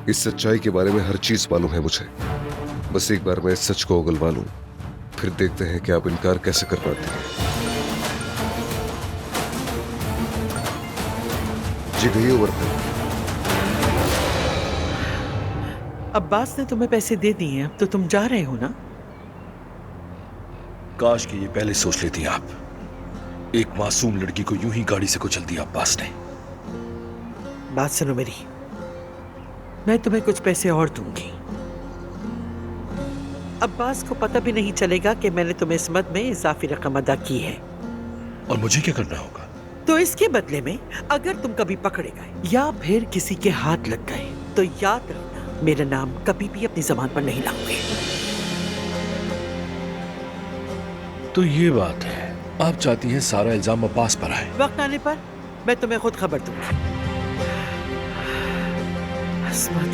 इस सच्चाई के बारे में हर चीज मालूम है मुझे। बस एक बार मैं इस सच को उगलवा लूं, फिर देखते हैं कि आप इनकार कैसे कर पाते हैं। जी गई ओवर। अब्बास ने तुम्हें पैसे दे दिए हैं, अब तो तुम जा रहे हो ना? काश कि ये पहले सोच लेती आप। एक मासूम लड़की को यूं ही गाड़ी से कुचल दिया अब्बास ने। बात सुनो मेरी, मैं तुम्हें कुछ पैसे और दूंगी। अब्बास को पता भी नहीं चलेगा कि मैंने तुम्हें इस मद में इजाफी रकम अदा की है। और मुझे क्या करना होगा? तो इसके बदले में अगर तुम कभी पकड़े गए या फिर किसी के हाथ लग गए तो याद रखना, मेरा नाम कभी भी अपनी ज़बान पर नहीं लाओगे। तो ये बात है, आप चाहती हैं सारा इल्जाम अब्बास पर आए? वक्त आने पर मैं तुम्हें खुद खबर दूंगी। अस्मत।